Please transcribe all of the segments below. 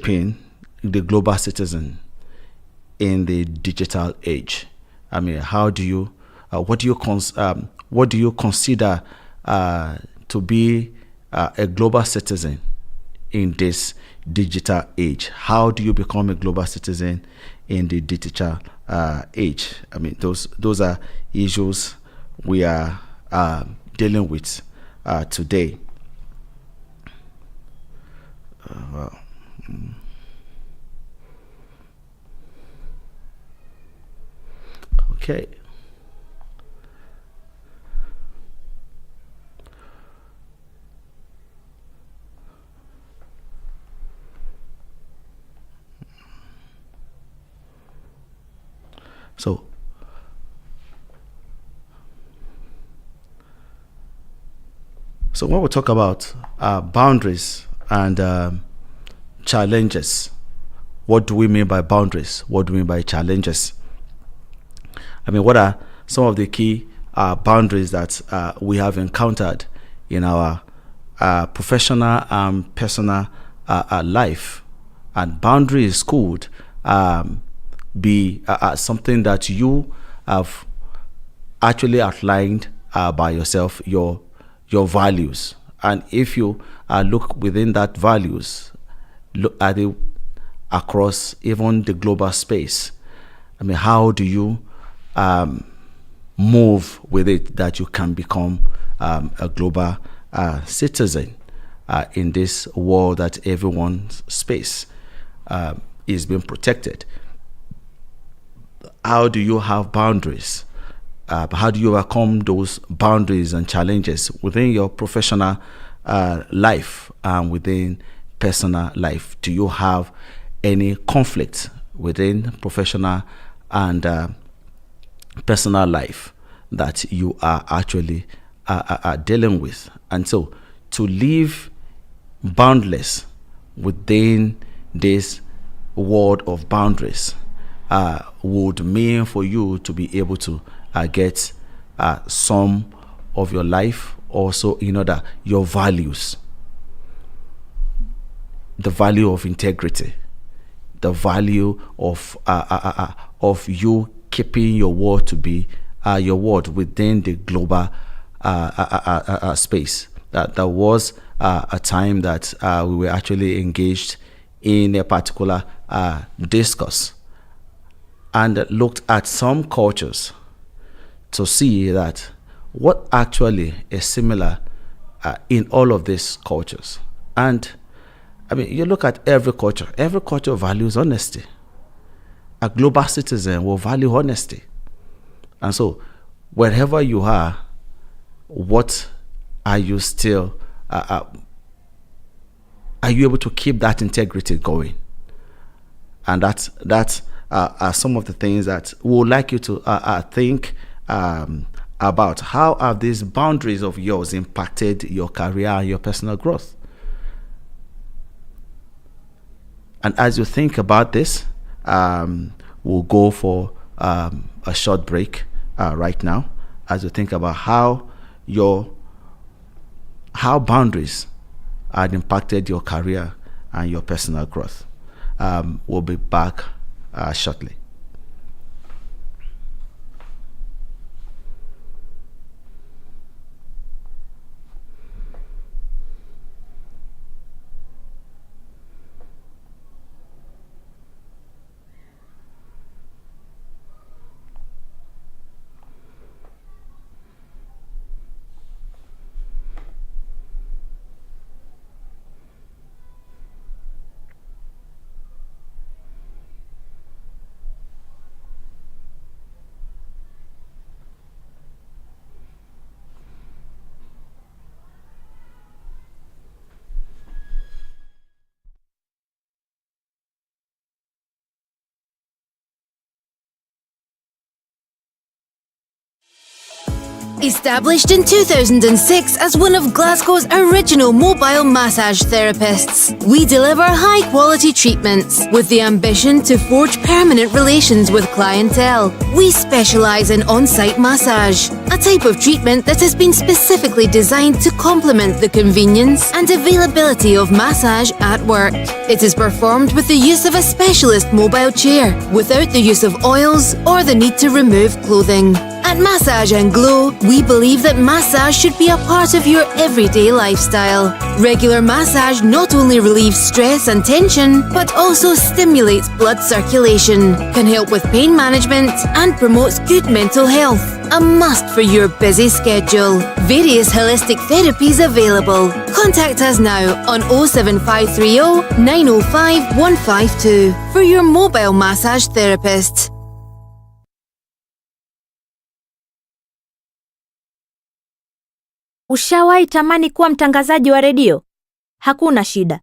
shaping the global citizen in the digital age? I mean, how do you, what do you consider to be a global citizen in this digital age? How do you become a global citizen in the digital age? I mean, those are issues we are dealing with today. Well, okay. So when we talk about boundaries and challenges, what do we mean by boundaries? What do we mean by challenges? I mean, what are some of the key boundaries that we have encountered in our professional and personal life? And boundaries could be something that you have actually outlined by yourself, your values. And if you look within that values, look at it across even the global space. I mean, how do you move with it that you can become a global citizen in this world that everyone's space is being protected? How do you have boundaries? How do you overcome those boundaries and challenges within your professional life and within personal life? Do you have any conflict within professional and personal life that you are actually dealing with? And so to live boundless within this world of boundaries would mean for you to be able to get some of your life also in order, your values, the value of integrity, the value of you keeping your word to be your word within the global space. There was a time that we were actually engaged in a particular discourse and looked at some cultures to see that what actually is similar in all of these cultures. And I mean, you look at every culture values honesty. A global citizen will value honesty. And so wherever you are, what are you still, are you able to keep that integrity going? And that's are some of the things that we would like you to think about. How have these boundaries of yours impacted your career and your personal growth? And as you think about this, we'll go for a short break right now as you think about how boundaries had impacted your career and your personal growth. We'll be back shortly. Established in 2006 as one of Glasgow's original mobile massage therapists, we deliver high-quality treatments with the ambition to forge permanent relations with clientele. We specialise in on-site massage, a type of treatment that has been specifically designed to complement the convenience and availability of massage at work. It is performed with the use of a specialist mobile chair, without the use of oils or the need to remove clothing. At Massage and Glow, we believe that massage should be a part of your everyday lifestyle. Regular massage not only relieves stress and tension, but also stimulates blood circulation, can help with pain management, and promotes good mental health. A must for your busy schedule. Various holistic therapies available. Contact us now on 07530 905 152 for your mobile massage therapist. Ushawahi tamani kuwa mtangazaji wa redio? Hakuna shida.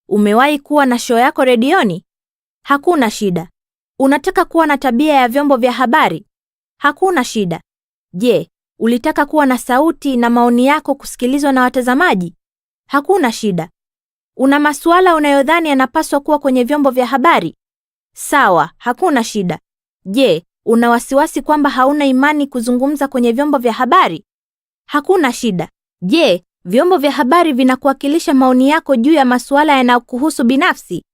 Umewahi kuwa na show yako redioni? Hakuna shida. Unataka kuwa na tabia ya vyombo vya habari? Hakuna shida. Je, ulitaka kuwa na sauti na maoni yako kusikilizwa na watazamaji? Hakuna shida. Una masuala unayodhani yanapaswa kuwa kwenye vyombo vya habari? Sawa, hakuna shida. Je, una wasiwasi kwamba hauna imani kuzungumza kwenye vyombo vya habari? Hakuna shida. Je, vyombo vya habari vinakuwakilisha maoni yako juu ya masuala yanayokuhusu binafsi?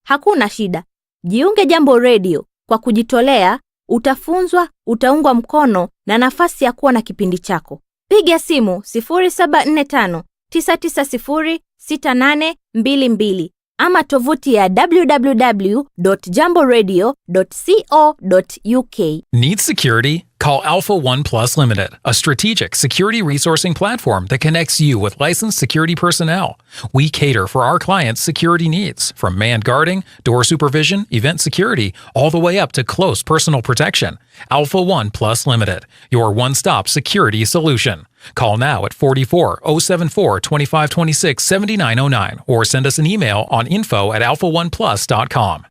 Hakuna shida. Jiunge Jambo Radio. Kwa kujitolea, utafunzwa, utaungwa mkono na nafasi ya kuwa na kipindi chako. Piga simu 0745 990 6822 ama tovuti ya www.jamboradio.co.uk. Need security? Call Alpha One Plus Limited, a strategic security resourcing platform that connects you with licensed security personnel. We cater for our clients' security needs, from manned guarding, door supervision, event security, all the way up to close personal protection. Alpha One Plus Limited, your one-stop security solution. Call now at 44-074 2526 7909 or send us an email on info@alphaoneplus.com.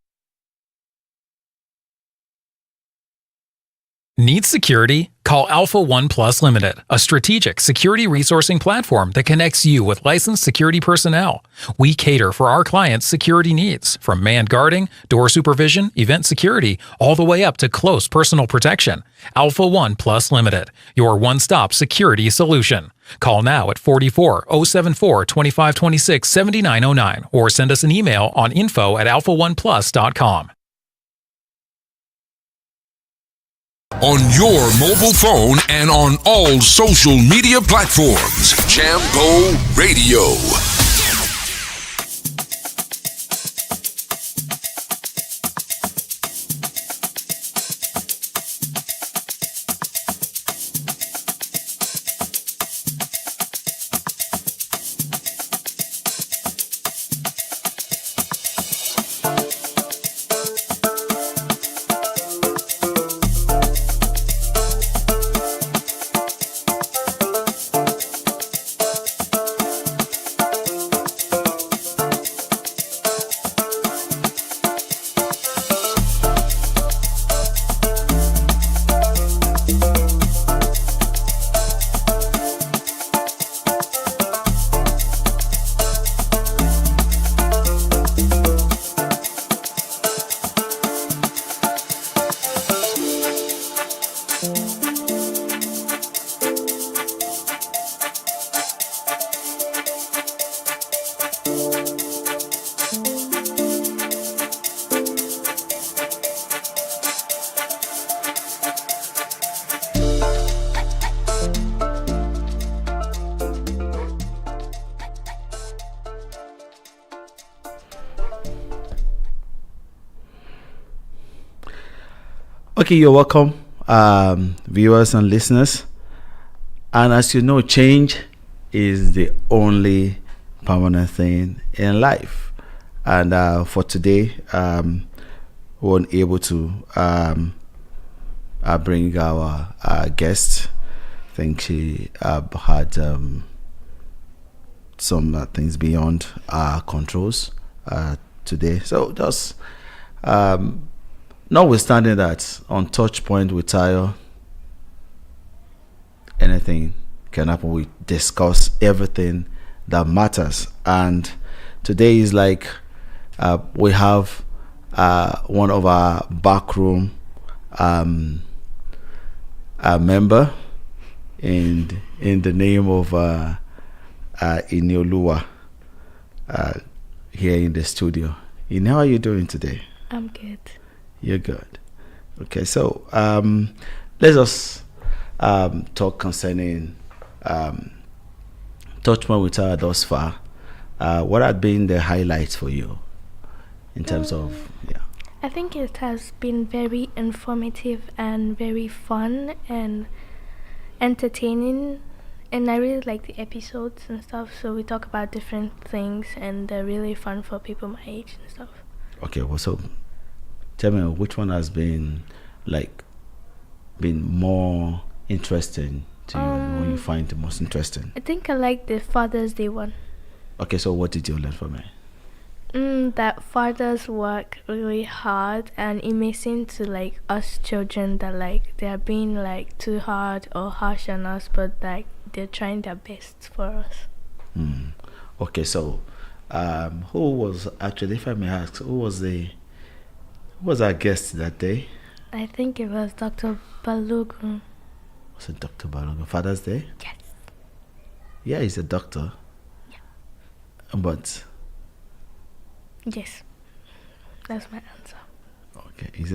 Need security? Call Alpha One Plus Limited, a strategic security resourcing platform that connects you with licensed security personnel. We cater for our clients' security needs, from manned guarding, door supervision, event security, all the way up to close personal protection. Alpha One Plus Limited, your one-stop security solution. Call now at 44-074 2526 7909 or send us an email on info@alphaoneplus.com. On your mobile phone and on all social media platforms. Jambo Radio. Okay, you're welcome, viewers and listeners. And as you know, change is the only permanent thing in life. And for today, we weren't able to bring our guest. I think she had some things beyond our controls today. So just notwithstanding that, on Touchpoint we tire anything can happen. We discuss everything that matters. And today is like we have one of our backroom member in the name of Iniolua here in the studio. How are you doing today? I'm good. You're good. Okay, so let's just talk concerning Touchpoint with her thus far. What have been the highlights for you in terms of I think it has been very informative and very fun and entertaining, and I really like the episodes and stuff. So we talk about different things, and they're really fun for people my age and stuff. Okay, well, so tell me, which one has been more interesting to you? When you find the most interesting? I think I like the Father's Day one. Okay, so what did you learn from it? That fathers work really hard, and it may seem to like us children that like they're being like too hard or harsh on us, but like they're trying their best for us. Okay, so who was actually, if I may ask, who was our guest that day? I think it was Dr. Balogun. Was it Dr. Balogun? Father's Day? Yes. Yeah, he's a doctor. Yeah. But yes, that's my answer. Okay, is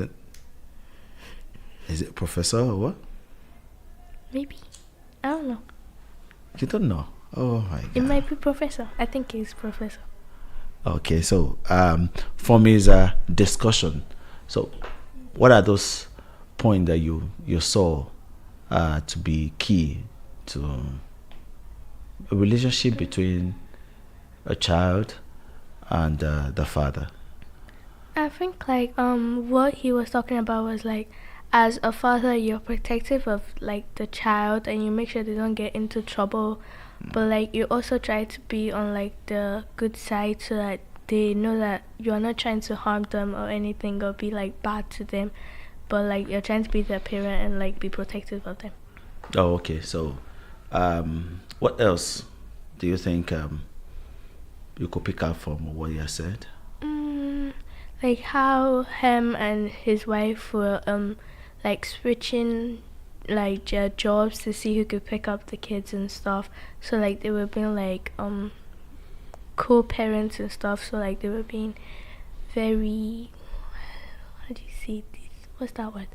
it professor or what? Maybe. I don't know. You don't know? Oh my God. It might be professor. I think it's professor. Okay, so for me is a discussion. So what are those points that you saw to be key to a relationship between a child and the father? I think like what he was talking about was like, as a father you're protective of like the child and you make sure they don't get into trouble, but like you also try to be on like the good side so that they know that you're not trying to harm them or anything or be like bad to them, but like you're trying to be their parent and like be protective of them. Oh, okay. So what else do you think you could pick up from what you said? Like how him and his wife were like switching like their jobs to see who could pick up the kids and stuff. So like they were being like co-parents and stuff. So like they were being very, how do you say this? What's that word?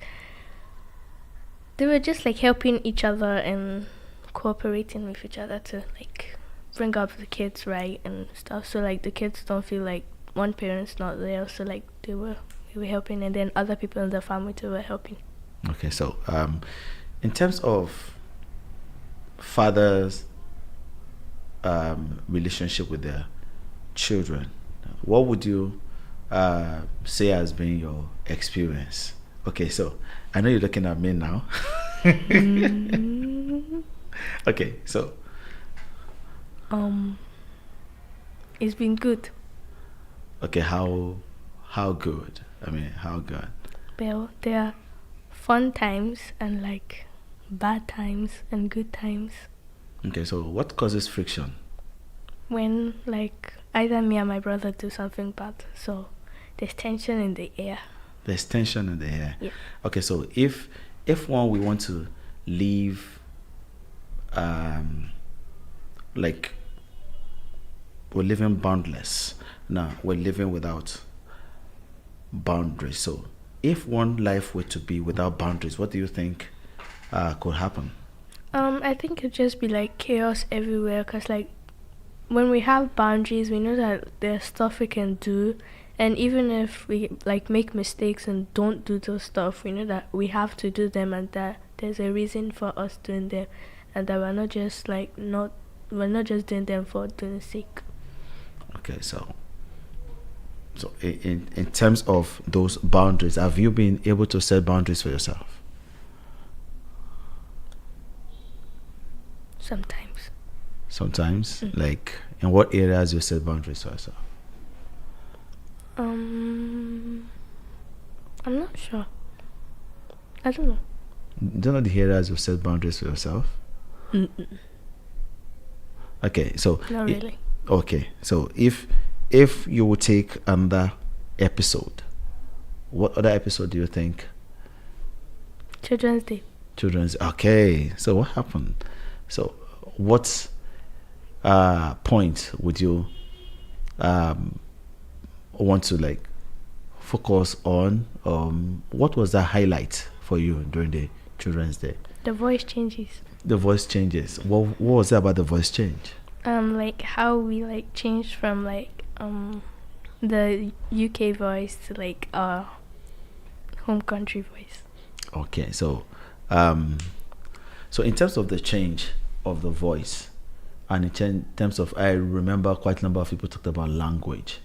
They were just like helping each other and cooperating with each other to like bring up the kids right and stuff. So like the kids don't feel like one parent's not there. So like they were helping, and then other people in the family too were helping. Okay, so in terms of fathers' relationship with their children, what would you say has been your experience? Okay, so I know you're looking at me now. Okay, so it's been good. Okay, how good? I mean, how good? Well, there are fun times and like bad times and good times. Okay, so what causes friction? When like either me or my brother do something bad, so there's tension in the air. There's tension in the air. Yeah. Okay, so if we want to leave, like we're living boundless. Now we're living without boundaries. So if one life were to be without boundaries, what do you think could happen? I think it'd just be like chaos everywhere, because like when we have boundaries, we know that there's stuff we can do, and even if we like make mistakes and don't do those stuff, we know that we have to do them and that there's a reason for us doing them, and that we're not just doing them for doing sake. Okay, so in terms of those boundaries, have you been able to set boundaries for yourself? Sometimes? Like, in what areas you set boundaries for yourself? I'm not sure. I don't know. You don't know the areas you set boundaries for yourself? Okay, so Not really. Okay, so if you would take another episode, what other episode do you think? Children's Day. Children's. Okay, so what happened? So what point would you want to like focus on? What was the highlight for you during the Children's Day? The voice changes. The voice changes. What was it about the voice change? Like how we like changed from like the UK voice to like our home country voice. Okay, so so in terms of the change of the voice, and in terms of, I remember quite a number of people talked about language.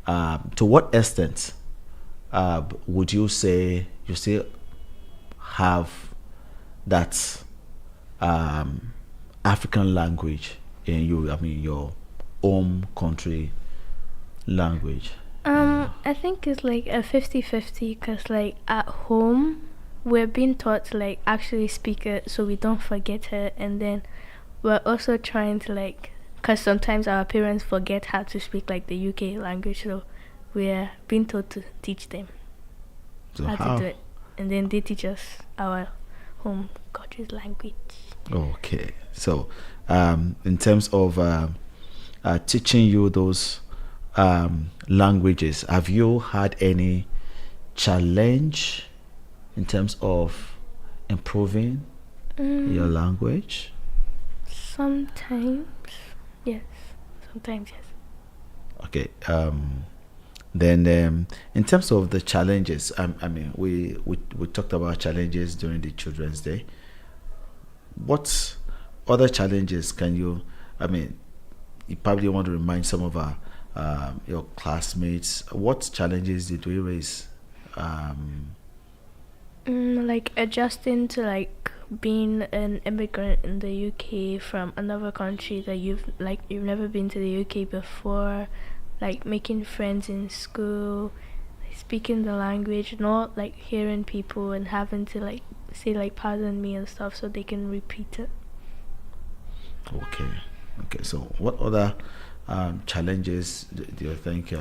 To what extent would you say you still have that African language in you? I mean, your home country language. I think it's like a 50-50 because like at home we're being taught to like actually speak it so we don't forget it, and then we're also trying to like, because sometimes our parents forget how to speak like the UK language, so we're being taught to teach them So how to do it, and then they teach us our home country's language. Okay, so in terms of teaching you those languages, have you had any challenge in terms of improving your language? Sometimes yes. Okay, then in terms of the challenges, I mean, we talked about challenges during the Children's Day. What other challenges can you, I mean, you probably want to remind some of our your classmates, what challenges did we raise? Like adjusting to like being an immigrant in the UK from another country that you've never been to the UK before, like making friends in school, speaking the language, not like hearing people and having to like say like pardon me and stuff so they can repeat it. Okay, so what other challenges do you think?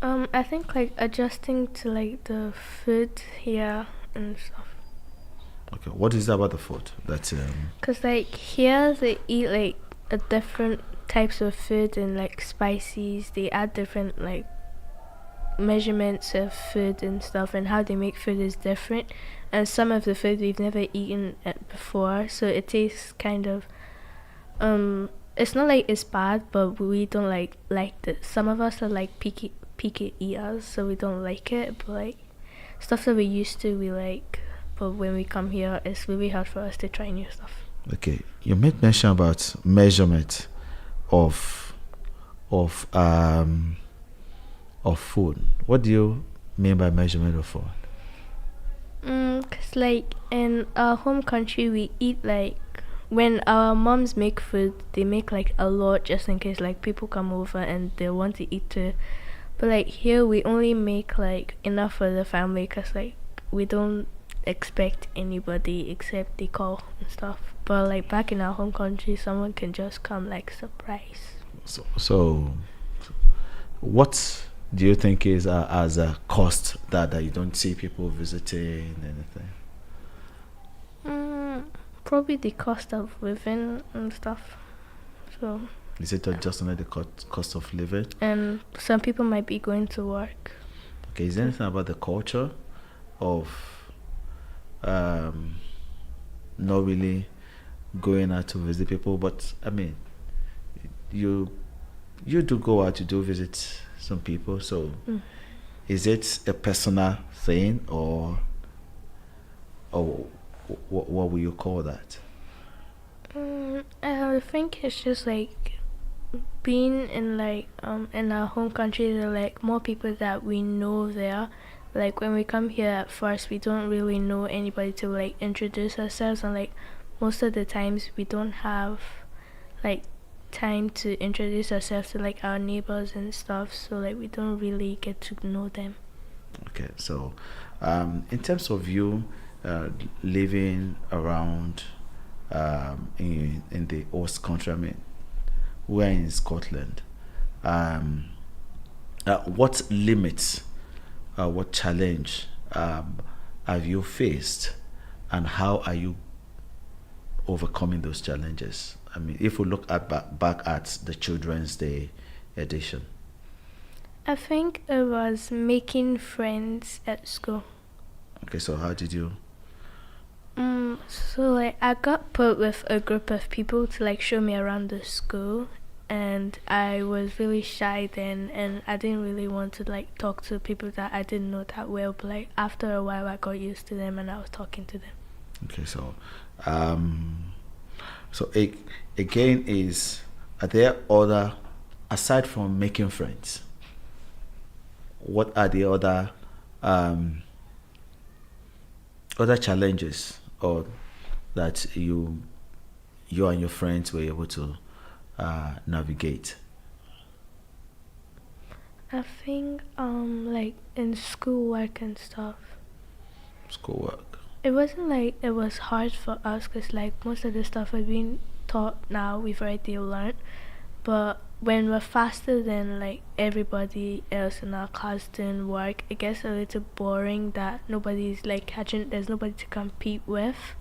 I think like adjusting to like the food here and stuff. Okay, what is that about the food? That's Cause like here they eat like a different types of food and like spices. They add different like measurements of food and stuff, and how they make food is different. And some of the food we've never eaten it before, so it tastes kind of it's not like it's bad, but we don't like it. Some of us are like picky eaters, so we don't like it, but like stuff that we used to we like, but when we come here it's really hard for us to try new stuff. Okay, you made mention about measurement of food. What do you mean by measurement of food? Cause like in our home country we eat like, when our moms make food they make like a lot just in case like people come over and they want to eat too. But like here we only make like enough for the family, cause like we don't expect anybody except they call and stuff. But like back in our home country someone can just come like surprise. So what do you think is as a cost that you don't see people visiting anything? Probably the cost of living and stuff. So Is it just only the cost of living? and some people might be going to work. Okay, is there anything about the culture of not really going out to visit people? But I mean, you do go out, you do visit some people, so is it a personal thing or what will you call that? I think it's just like being in like in our home country, there are like more people that we know there. Like when we come here at first we don't really know anybody to like introduce ourselves, and like most of the times we don't have like time to introduce ourselves to like our neighbors and stuff, so like we don't really get to know them. Okay, so in terms of you living around in the host country. I mean, we're in Scotland. What limits, what challenge have you faced, and how are you overcoming those challenges? I mean, if we look back at the Children's Day edition. I think it was making friends at school. Okay, so how did you? So like I got put with a group of people to like show me around the school, and I was really shy then, and I didn't really want to like talk to people that I didn't know that well. But like after a while, I got used to them, and I was talking to them. Okay, so again, are there other, aside from making friends, what are the other challenges or that you and your friends were able to navigate? I think like in schoolwork and stuff. Schoolwork. It wasn't like it was hard for us, because like most of the stuff we've been taught now we've already learned, but when we're faster than like everybody else in our class doing work, it gets a little boring that nobody's like catching, there's nobody to compete with,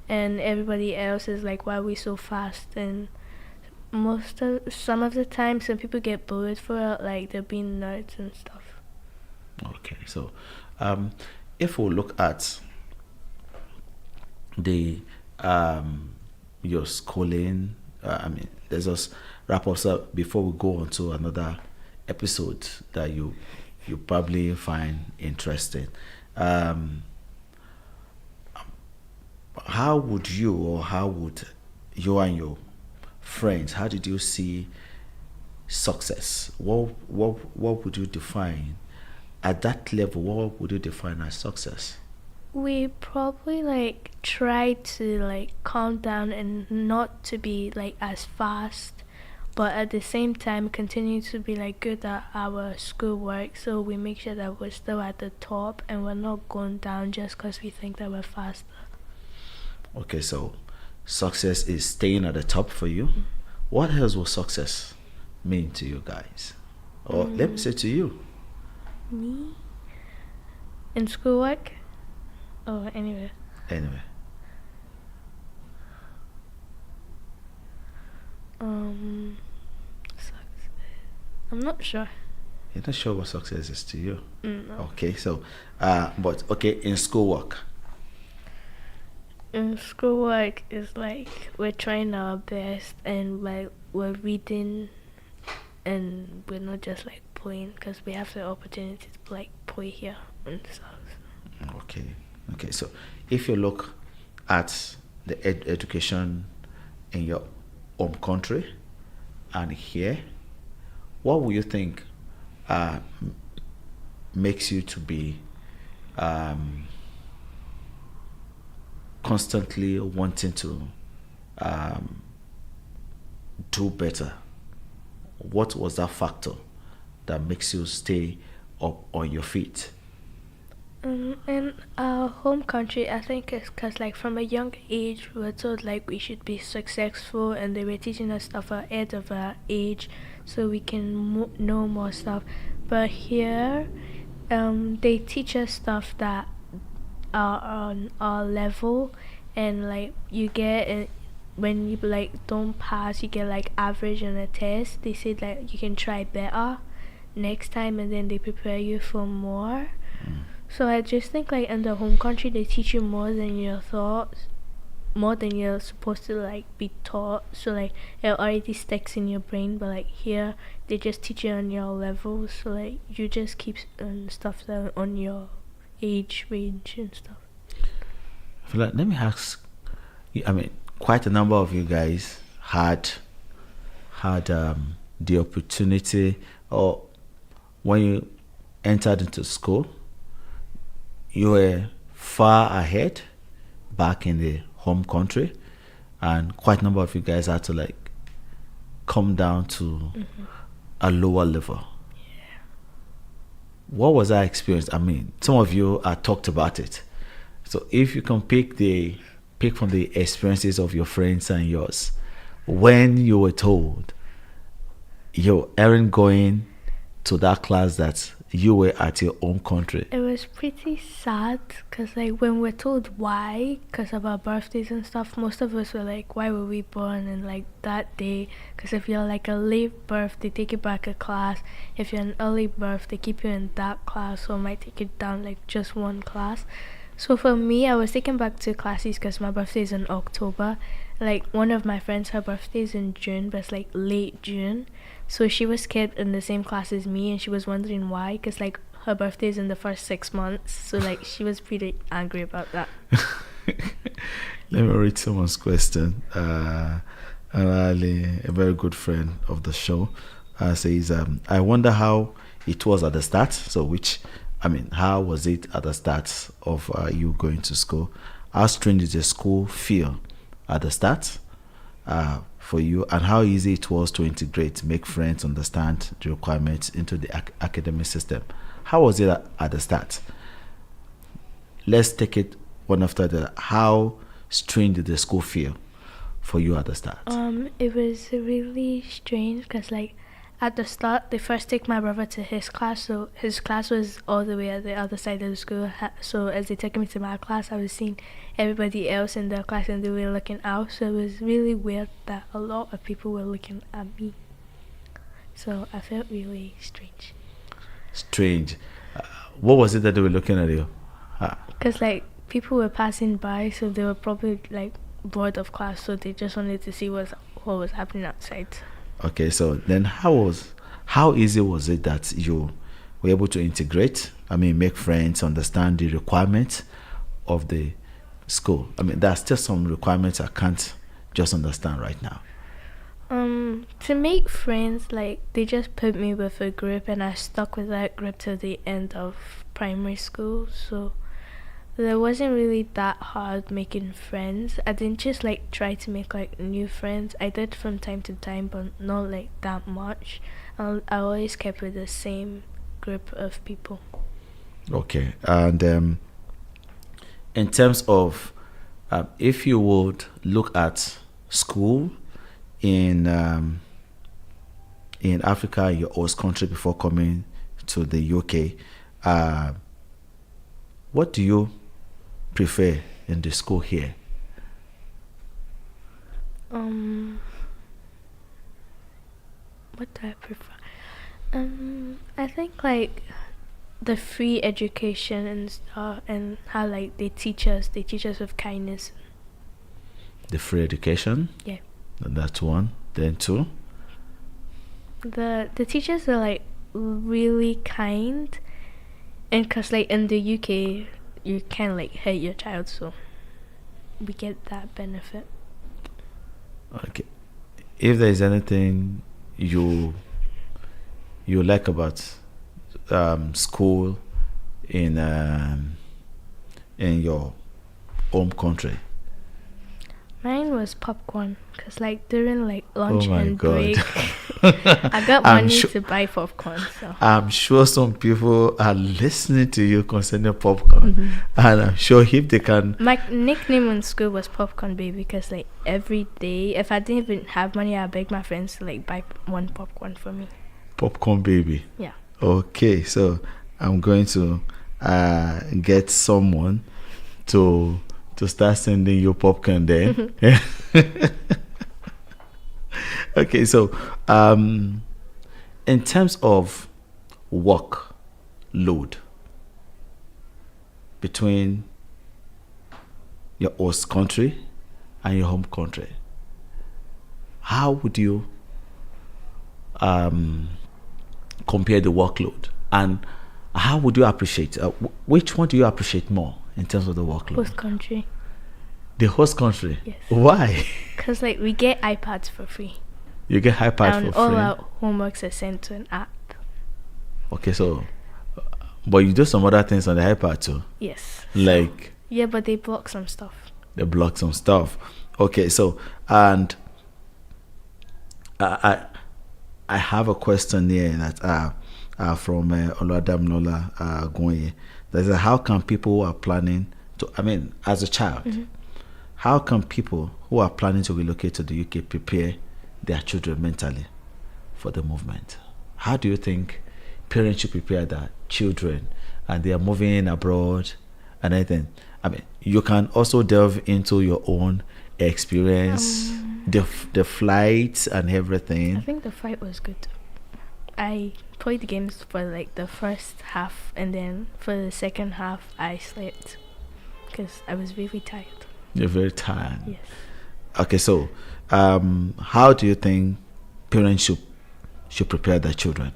and everybody else is like, why are we so fast? And some of the time some people get bullied for it, like they're being nerds and stuff. Okay, so if we look at the your schooling, I mean, let's just wrap us up before we go on to another episode that you probably find interesting. How would you and your friends, how did you see success? What would you define at that level? What would you define as success? We probably like try to like calm down and not to be like as fast, but at the same time continue to be like good at our schoolwork, so we make sure that we're still at the top and we're not going down just because we think that we're faster. Okay, so success is staying at the top for you. What else will success mean to you guys? Or let me say to you. Me? In schoolwork? Oh, anyway. Success. I'm not sure. You're not sure what success is to you? No. Okay, so, but okay, in schoolwork. In schoolwork is like we're trying our best, and like we're reading, and we're not just like playing, because we have the opportunity to like play here and stuff. Okay, so if you look at the education in your home country and here, what would you think makes you to be constantly wanting to do better? What was that factor that makes you stay up on your feet? In our home country, I think it's because like from a young age we were told like we should be successful, and they were teaching us stuff ahead of our age so we can know more stuff. But here they teach us stuff that are on our level, and like you get it when you like don't pass, you get like average on a test. They say like you can try better next time, and then they prepare you for more. So I just think like in the home country they teach you more than your thoughts, more than you're supposed to like be taught, so like it already sticks in your brain. But like here they just teach you on your level, so like you just keep stuff that on your age range and stuff. Let me ask you, I mean, quite a number of you guys had the opportunity, or when you entered into school, you were far ahead back in the home country, and quite a number of you guys had to like come down to a lower level. Yeah. What was that experience? I mean, some of you talked about it. So if you can pick the pick from the experiences of your friends and yours. When you were told you aren't going to that class that you were at your own country. It was pretty sad because, like, when we're told why, because of our birthdays and stuff, most of us were like, why were we born in, like, that day? Because if you're, like, a late birth, they take you back a class. If you're an early birth, they keep you in that class, or might take you down, like, just one class. So for me, I was taken back to classes because my birthday is in October. Like, one of my friends, her birthday is in June, but it's, like, late June. So she was kept in the same class as me, and she was wondering why, because, like, her birthday is in the first 6 months. So, like, she was pretty angry about that. Let me read someone's question. Ali, a very good friend of the show, says, I wonder how it was at the start. So, how was it at the start of you going to school? How strange did the school feel at the start for you, and how easy it was to integrate, make friends, understand the requirements into the academic system? How was it at the start? Let's take it one after the other. How strange did the school feel for you at the start? It was really strange because, like, at the start, they first take my brother to his class, so his class was all the way at the other side of the school. So as they took me to my class, I was seeing everybody else in their class and they were looking out. So it was really weird that a lot of people were looking at me. So I felt really strange. Strange. What was it that they were looking at you? Because, like, people were passing by, so they were probably, like, bored of class, so they just wanted to see what was happening outside. Okay, so then how easy was it that you were able to integrate? Make friends, understand the requirements of the school. There are still some requirements I can't just understand right now. To make friends, like, they just put me with a group, and I stuck with that group till the end of primary school. So there wasn't really that hard making friends. I didn't just, like, try to make, like, new friends. I did from time to time, but not, like, that much. I always kept with the same group of people. Okay, and in terms of if you would look at school in Africa, your host country, before coming to the UK, what do you prefer in the school here? What do I prefer? I think, like, the free education and stuff, and how, like, they teach us with kindness. The free education? Yeah. That's one. Then two? The teachers are, like, really kind, and because, like, in the UK you can't, like, hurt your child, so we get that benefit. Okay. If there is anything you like about school in your home country? Mine was popcorn, because, like, during, like, lunch and God. break, I got money to buy popcorn. So I'm sure some people are listening to you concerning popcorn, and I'm sure if they can. My nickname in school was Popcorn Baby, because, like, every day, if I didn't even have money, I begged my friends to, like, buy one popcorn for me. Popcorn Baby. Yeah. Okay, so I'm going to get someone to start sending you popcorn then. Okay, so in terms of work load between your host country and your home country, how would you compare the workload, and how would you appreciate which one do you appreciate more in terms of the workload? Host country. The host country? Yes. Why? Because, like, we get iPads for free. You get iPads for And free? all our homeworks are sent to an app. Okay, so, but you do some other things on the iPad too? Yes. Like? Yeah, but they block some stuff. They block some stuff. Okay, so, and I have a question here that from Oluwadamlola Gonye. That is, how can people who are planning to, as a child, how can people who are planning to relocate to the UK prepare their children mentally for the movement? How do you think parents should prepare their children and they are moving abroad and anything? I mean, you can also delve into your own experience, the flights and everything. I think the flight was good. I played the games for like the first half, and then for the second half I slept because I was really tired. You're very tired. Yes. Okay, so how do you think parents should prepare their children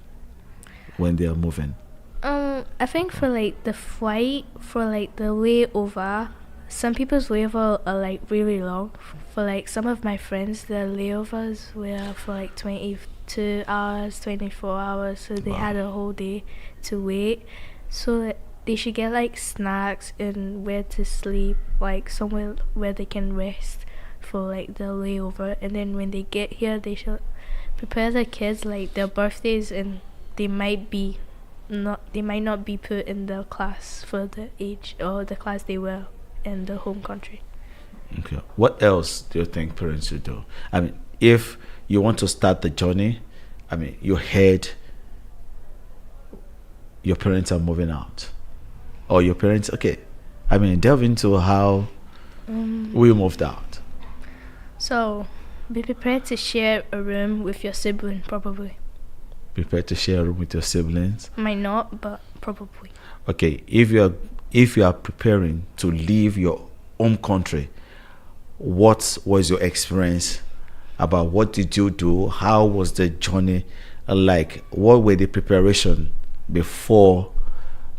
when they are moving? I think for like the flight, for like the layover, some people's layover are like really long. For like some of my friends, their layovers were for like 22 hours, 24 hours, so they had a whole day to wait. So that they should get like snacks and where to sleep, like somewhere where they can rest for like the layover. And then when they get here, they should prepare their kids like their birthdays, and they might not be put in the class for the age or the class they were in the home country. Okay. What else do you think parents should do? I mean, if you want to start the journey, I mean, you heard your parents are moving out, or your parents, okay, I mean, delve into how we moved out. So, be prepared to share a room with your sibling, probably. Prepared to share a room with your siblings? Might not, but probably. Okay, if you are preparing to leave your home country, what was your experience about? What did you do? How was the journey like? What were the preparation before?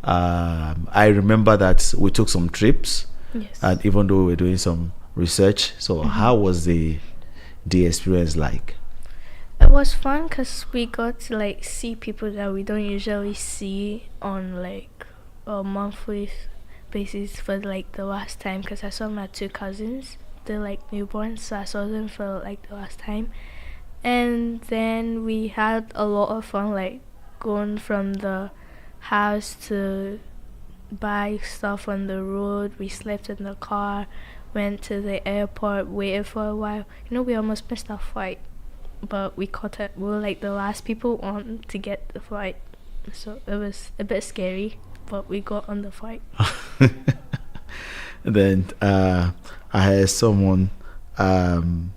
I remember that we took some trips, Yes. and even though we were doing some research, so how was the experience like? It was fun because we got to like see people that we don't usually see on like a monthly basis for like the last time, because I saw my two cousins. They're like newborns, so I saw them for like the last time. And then we had a lot of fun, like going from the house to buy stuff on the road. We slept in the car, went to the airport, waited for a while. We almost missed our flight, but we caught it. We were like the last people on to get the flight, so it was a bit scary, but we got on the flight. Then I had someone, Katrina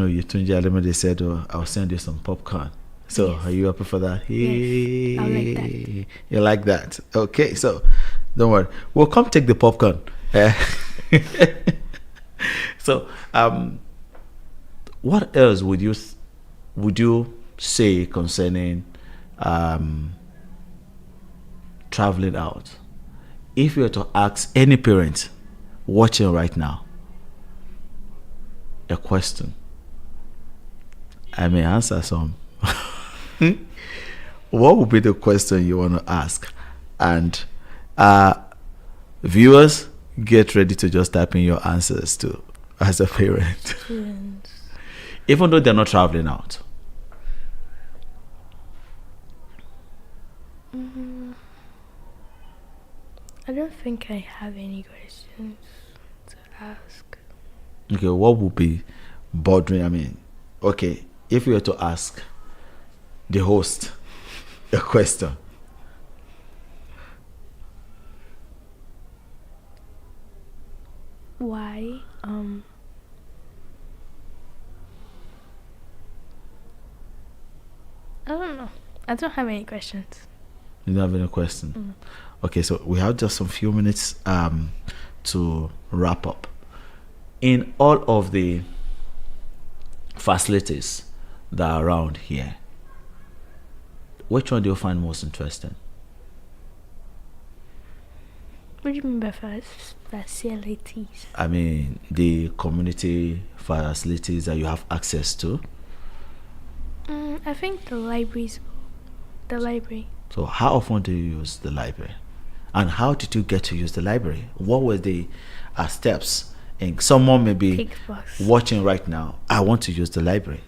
Yutunja, they said, I'll send you some popcorn. So Yes. are you happy for that? Yes, I like that. You like that? Okay, so don't worry. We'll come take the popcorn. So what else would you say concerning traveling out? If you were to ask any parent watching right now a question, I may answer some. What would be the question you want to ask? And viewers, get ready to just type in your answers too as a parent. Even though they're not traveling out. I don't think I have any questions to ask. Okay, what would be bothering? I mean, okay, if you were to ask the host a question, Why? I don't know. I don't have any questions. you don't have any question? Okay, so we have just some few minutes to wrap up. In all of the facilities that are around here, which one do you find most interesting? What do you mean by facilities? I mean, the community facilities that you have access to. I think the libraries. The library. So how often do you use the library? And how did you get to use the library? What were the steps? And someone may be Take bus. watching right now. I want to use the library.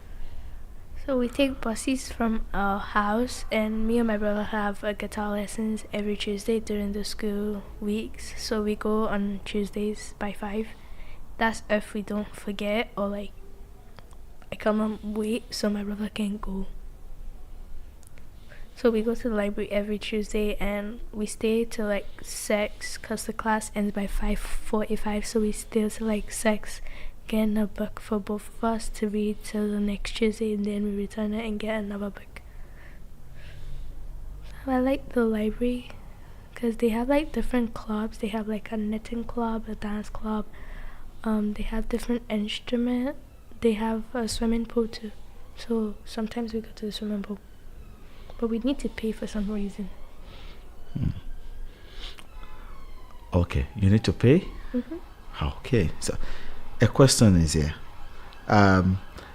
So we take buses from our house, and me and my brother have a guitar lessons every Tuesday during the school weeks. So we go on Tuesdays by 5. That's if we don't forget, or like I come on late so my brother can't go. So we go to the library every Tuesday, and we stay till like 6 because the class ends by 5:45. So we stay till like 6, getting a book for both of us to read till the next Tuesday, and then we return it and get another book. So I like the library because they have like different clubs. They have like a knitting club, a dance club. They have different instruments. They have a swimming pool too. So sometimes we go to the swimming pool. But we need to pay for some reason. Okay, you need to pay? Okay, so a question is here.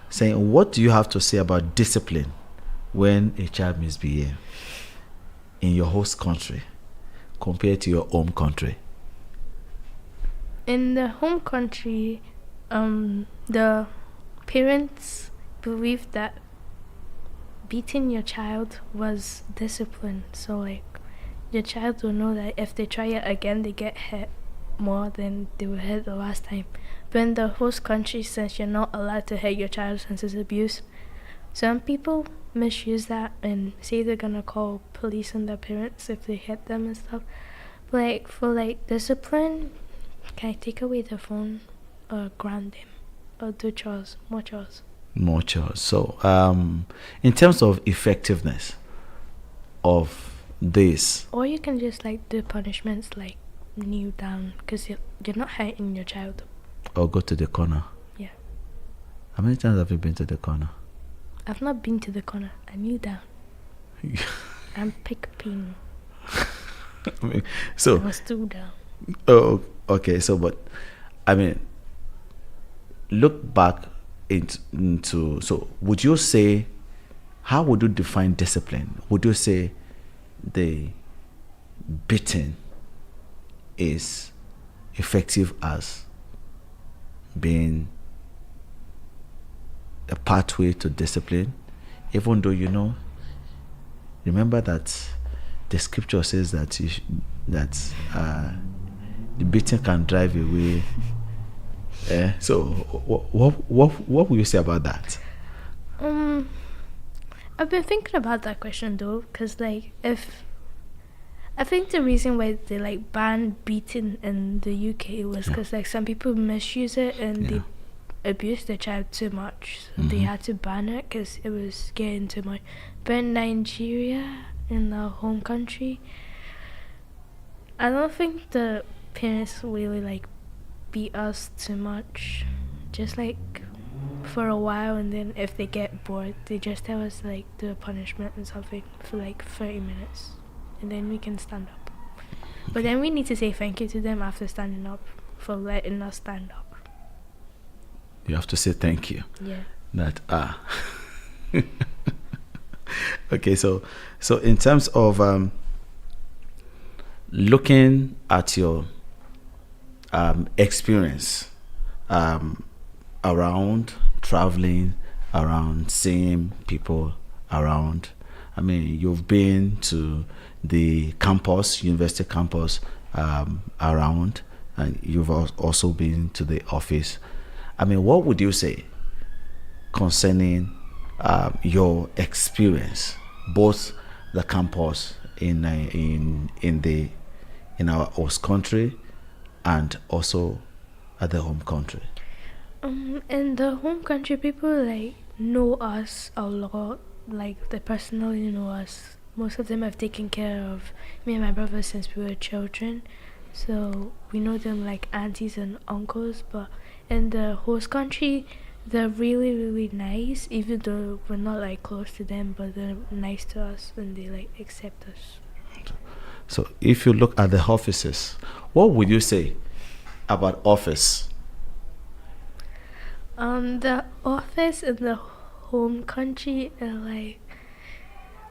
Saying, what do you have to say about discipline when a child misbehaves in your host country compared to your home country? In the home country, the parents believe that beating your child was discipline. So like your child will know that if they try it again, they get hit more than they were hit the last time. But in the host country, since you're not allowed to hit your child since it's abuse, some people misuse that and say they're gonna call police on their parents if they hit them and stuff. But like for like discipline, can I take away their phone or ground them or do chores, more chores? More chores. So, in terms of effectiveness of this, Or you can just like do punishments like kneel down because you're not hurting your child. or go to the corner. Yeah. How many times have you been to the corner? I've not been to the corner. I kneel down. I'm picking. I mean, so, I was stood down. oh, okay. So, but I mean, look back into. So, would you say, how would you define discipline? Would you say the beating is effective as being a pathway to discipline, even though remember that the scripture says that the beating can drive away. So what will you say about that? I've been thinking about that question though, because like I think the reason why they like banned beating in the UK was because like some people misuse it and they abuse their child too much. So they had to ban it because it was getting too much. But in Nigeria, in the home country, I don't think the parents really like beat us too much. Just like for a while, and then if they get bored, they just tell us like do a punishment and something for like 30 minutes. And then we can stand up. But then we need to say thank you to them after standing up for letting us stand up. You have to say thank you. Yeah. That okay, so in terms of looking at your experience around traveling, around seeing people around, I mean, you've been to the campus, university campus around, and you've also been to the office. I mean, what would you say concerning your experience, both the campus in our host country and also at the home country? In the home country, people like know us a lot. Like they personally know us. Most of them have taken care of me and my brother since we were children, so we know them like aunties and uncles. But in the host country, they're really, really nice, even though we're not like close to them, but they're nice to us and they like accept us. So if you look at the offices, what would you say about office? The office in the home country are like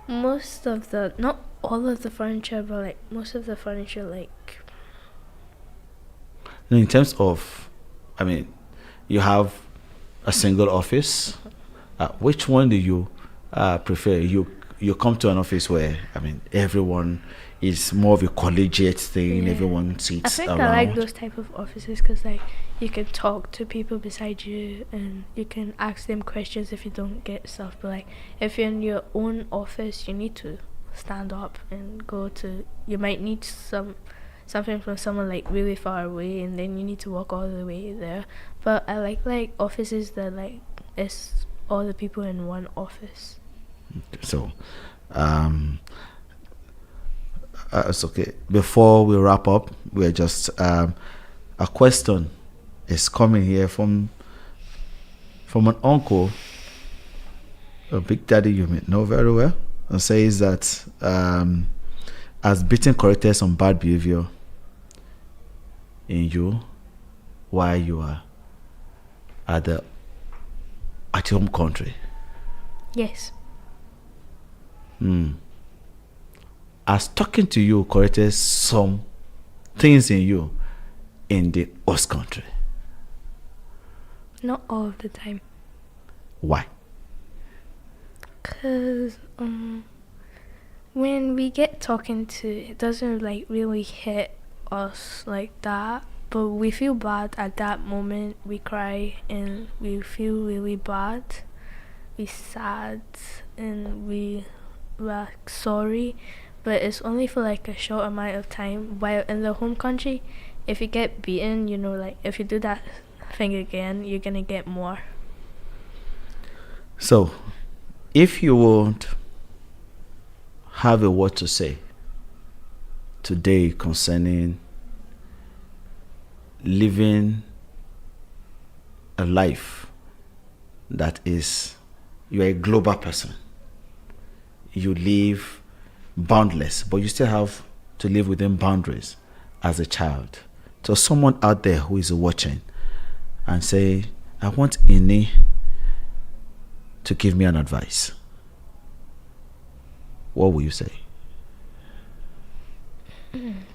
not all of the furniture, but like most of the furniture like. In terms of, I mean, you have a single office, which one do you prefer? You come to an office where, I mean, everyone is more of a collegiate thing. Yeah. Everyone I sits think around. I like those type of offices because like you can talk to people beside you and you can ask them questions if you don't get stuff. But like if you're in your own office, you need to stand up and go to. You might need something from someone like really far away, and then you need to walk all the way there. But I like offices that like it's all the people in one office. So, it's okay. Before we wrap up, we're just a question is coming here from an uncle, a big daddy you may know very well, and says that has beaten corrected some bad behavior in you while you are at your home country. Yes. As talking to you corrected some things in you in the host country. Not all of the time. Why? Cause when we get talking to, it doesn't like really hit us like that. But we feel bad at that moment. We cry and we feel really bad. We sad and we like sorry. But it's only for like a short amount of time. While in the home country, if you get beaten, you know, like if you do that thing again, you're gonna get more. So, if you would have a word to say today concerning living a life that is, you're a global person, you live boundless, but you still have to live within boundaries as a child. So someone out there who is watching and say, I want Ini to give me an advice, what will you say?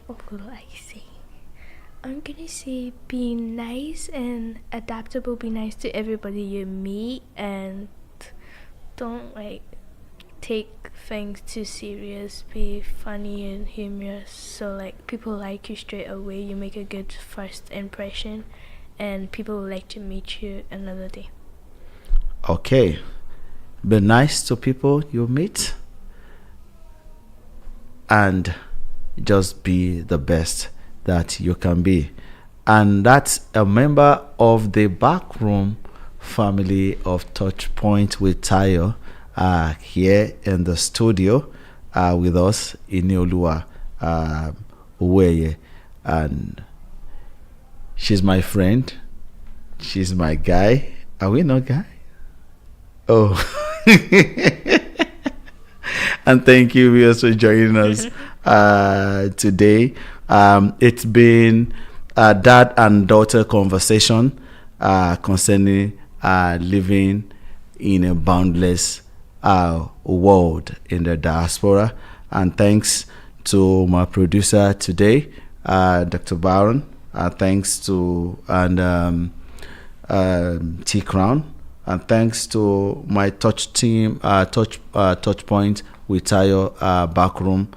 What will I say? I'm gonna say be nice and adaptable. Be nice to everybody you meet and don't like take things too serious. Be funny and humorous so like people like you straight away. You make a good first impression and people will like to meet you another day. Okay, be nice to people you meet and just be the best that you can be. And that's a member of the backroom family of Touchpoint with Tayo here in the studio with us, Ineolua Uweye. And she's my friend. She's my guy. Are we not guy? Oh. And thank you viewers for joining us today. It's been a dad and daughter conversation concerning living in a boundless world in the diaspora. And thanks to my producer today, Dr. Byron. Thanks to T Crown. And thanks to my touch team, Touchpoint with Tayo backroom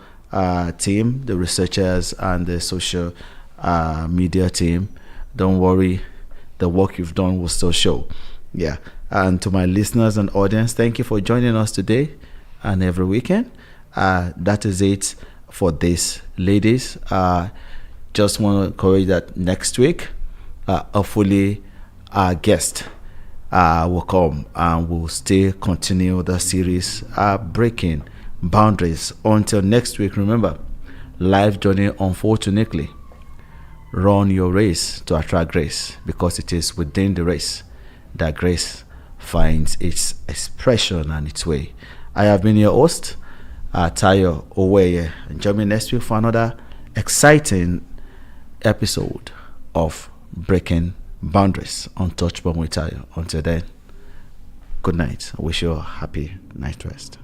team, the researchers and the social media team. Don't worry, the work you've done will still show. Yeah. And to my listeners and audience, thank you for joining us today and every weekend. That is it for this, ladies. Just want to encourage that next week, hopefully our guest will come and we'll still continue the series Breaking Boundaries. Until next week, remember, life journey unfortunately, run your race to attract grace, because it is within the race that grace finds its expression and its way. I have been your host, Tayo Oweye, and join me next week for another exciting episode of Breaking Boundaries on Touchpoint with Tayo. Until then, good night. I wish you a happy night rest.